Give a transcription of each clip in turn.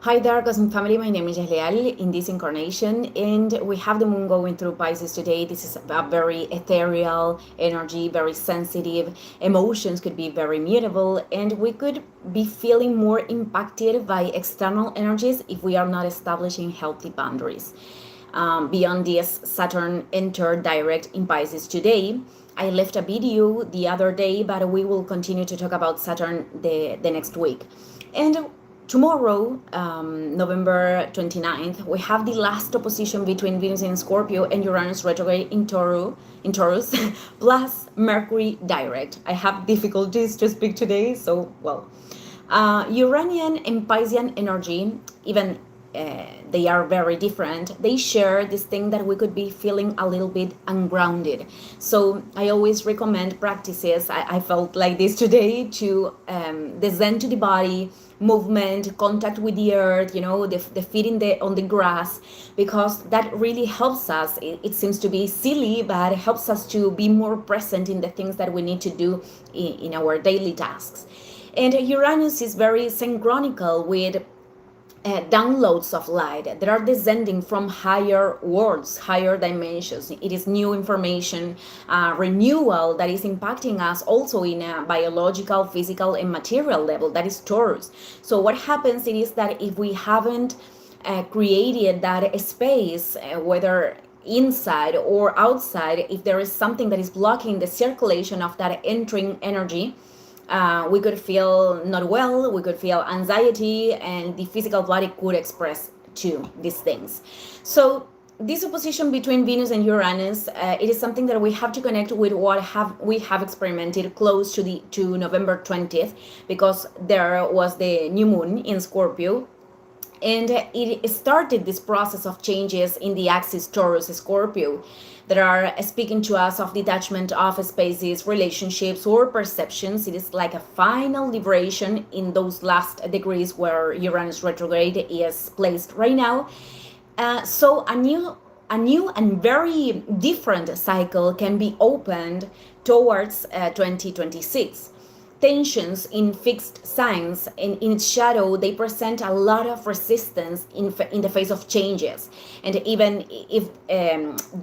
Hi there, Cosmic Family. My name is Leal in this incarnation, and we have the moon going through Pisces today. This is a very ethereal energy, very sensitive. Emotions could be very mutable, and we could be feeling more impacted by external energies if we are not establishing healthy boundaries. Beyond this, Saturn entered direct in Pisces today. I left a video the other day, but we will continue to talk about Saturn the next week. And tomorrow, November 29th, we have the last opposition between Venus in Scorpio and Uranus retrograde in Taurus, plus Mercury direct. I have difficulties to speak today, so well. Uranian and Piscean energy, even they are very different, they share this thing that we could be feeling a little bit ungrounded. So I always recommend practices. I felt like this today to descend to the body, movement, contact with the earth, the feet on the grass, because that really helps us. It seems to be silly, but it helps us to be more present in the things that we need to do in our daily tasks. And Uranus is very synchronical with downloads of light that are descending from higher worlds, higher dimensions. It is new information, renewal that is impacting us also in a biological, physical, and material level. That is Taurus. So what happens is that if we haven't created that space, whether inside or outside, if there is something that is blocking the circulation of that entering energy, we could feel not well, we could feel anxiety, and the physical body could express to these things. So this opposition between Venus and Uranus, it is something that we have to connect with what we have experimented close to November 20th, because there was the new moon in Scorpio, and it started this process of changes in the axis Taurus-Scorpio that are speaking to us of detachment of spaces, relationships, or perceptions. It is like a final liberation in those last degrees where Uranus retrograde is placed right now. So a new and very different cycle can be opened towards 2026. Tensions in fixed signs and in its shadow, they present a lot of resistance in the face of changes. And even if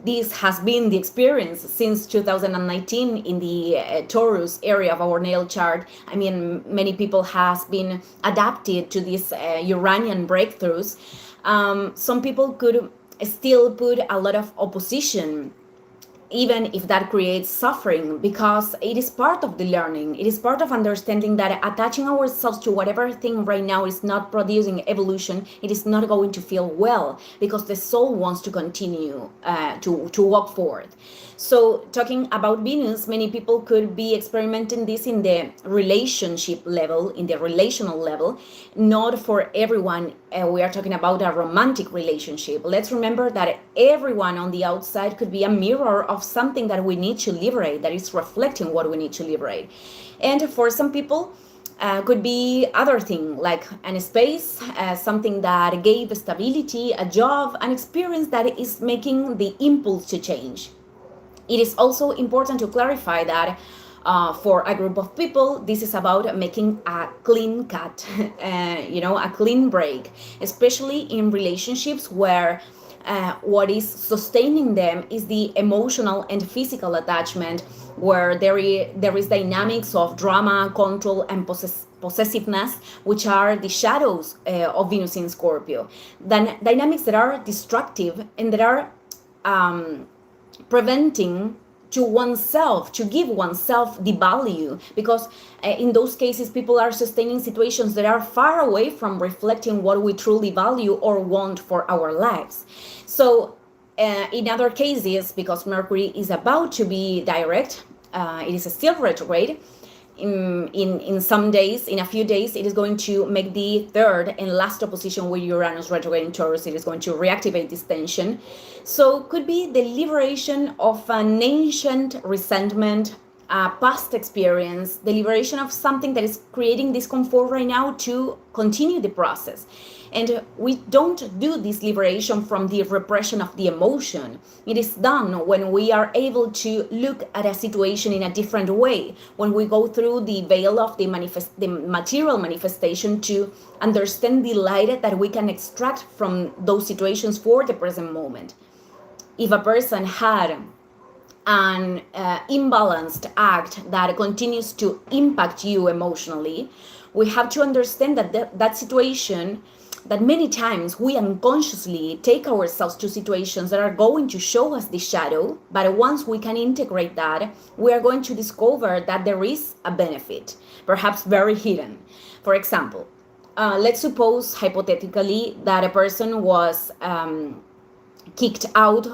this has been the experience since 2019 in the Taurus area of our natal chart, I mean, many people has been adapted to these Uranian breakthroughs. Some people could still put a lot of opposition, even if that creates suffering, because it is part of the learning. It is part of understanding that attaching ourselves to whatever thing right now is not producing evolution, it is not going to feel well, because the soul wants to continue to walk forward. So talking about Venus, many people could be experimenting this in the relationship level, in the relational level. Not for everyone. We are talking about a romantic relationship. Let's remember that everyone on the outside could be a mirror of something that we need to liberate, that is reflecting what we need to liberate. And for some people, could be other thing, like an space, something that gave stability, a job, an experience that is making the impulse to change. It is also important to clarify that for a group of people, this is about making a clean cut, a clean break, especially in relationships where what is sustaining them is the emotional and physical attachment, where there is dynamics of drama, control, and possessiveness, which are the shadows of Venus in Scorpio. Dynamics that are destructive and that are preventing to oneself, to give oneself the value, because in those cases people are sustaining situations that are far away from reflecting what we truly value or want for our lives. So in other cases, because Mercury is about to be direct, it is still retrograde. In some days, in a few days, it is going to make the third and last opposition with Uranus retrograde in Taurus. It is going to reactivate this tension. So could be the liberation of an ancient resentment, past experience, the liberation of something that is creating discomfort right now to continue the process. And we don't do this liberation from the repression of the emotion. It is done when we are able to look at a situation in a different way, when we go through the veil of the material manifestation to understand the light that we can extract from those situations for the present moment. If a person had an imbalanced act that continues to impact you emotionally, we have to understand that that situation, that many times we unconsciously take ourselves to situations that are going to show us the shadow, but once we can integrate that, we are going to discover that there is a benefit, perhaps very hidden. For example, let's suppose hypothetically that a person was kicked out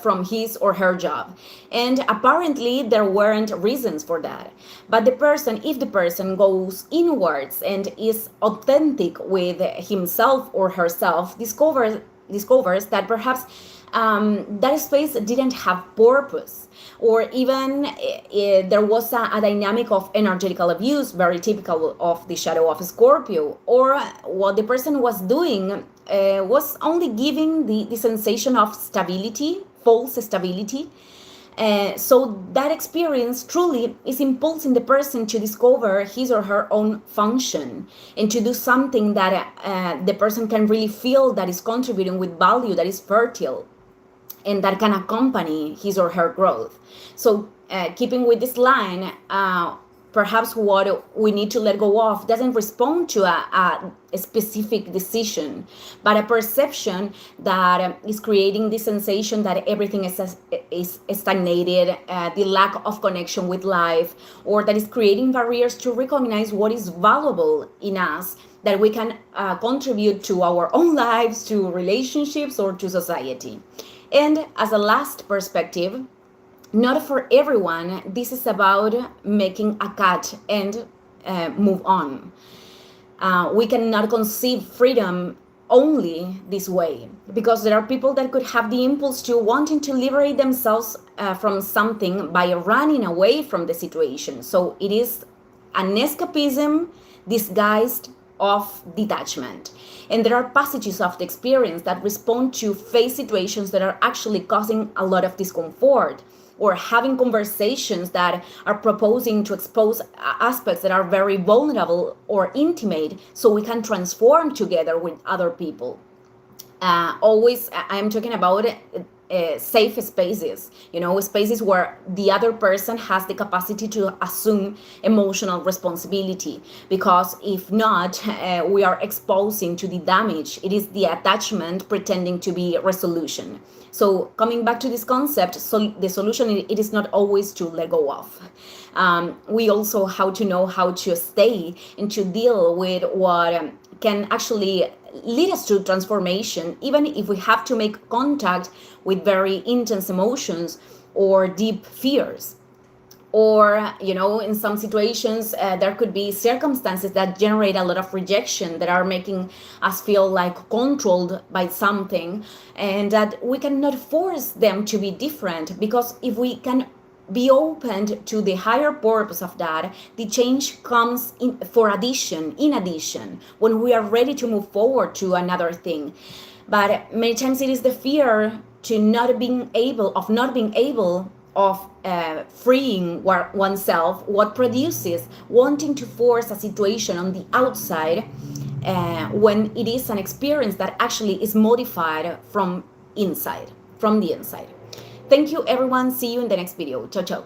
from his or her job, and apparently there weren't reasons for that, but if the person goes inwards and is authentic with himself or herself, discovers that perhaps that space didn't have purpose, or even there was a dynamic of energetical abuse very typical of the shadow of Scorpio, or what the person was doing was only giving the sensation of stability, false stability. So that experience truly is impulsing the person to discover his or her own function and to do something that the person can really feel that is contributing with value, that is fertile, and that can accompany his or her growth. So keeping with this line, perhaps what we need to let go of doesn't respond to a specific decision, but a perception that is creating the sensation that everything is stagnated, the lack of connection with life, or that is creating barriers to recognize what is valuable in us that we can contribute to our own lives, to relationships, or to society. And as a last perspective, not for everyone, this is about making a cut and move on. We cannot conceive freedom only this way, because there are people that could have the impulse to wanting to liberate themselves from something by running away from the situation. So it is an escapism disguised of detachment. And there are passages of the experience that respond to face situations that are actually causing a lot of discomfort, or having conversations that are proposing to expose aspects that are very vulnerable or intimate, so we can transform together with other people. Always, I'm talking about safe spaces, spaces where the other person has the capacity to assume emotional responsibility, because if not, we are exposing to the damage. It is the attachment pretending to be resolution. So coming back to this concept, so the solution, it is not always to let go of. We also have to know how to stay and to deal with what can actually lead us to transformation, even if we have to make contact with very intense emotions or deep fears. Or, in some situations, there could be circumstances that generate a lot of rejection, that are making us feel like controlled by something, and that we cannot force them to be different, because if we can be open to the higher purpose of that, the change comes in addition, when we are ready to move forward to another thing. But many times it is the fear to not being able of freeing oneself what produces wanting to force a situation on the outside, when it is an experience that actually is modified from the inside. Thank you, everyone. See you in the next video. Ciao, ciao.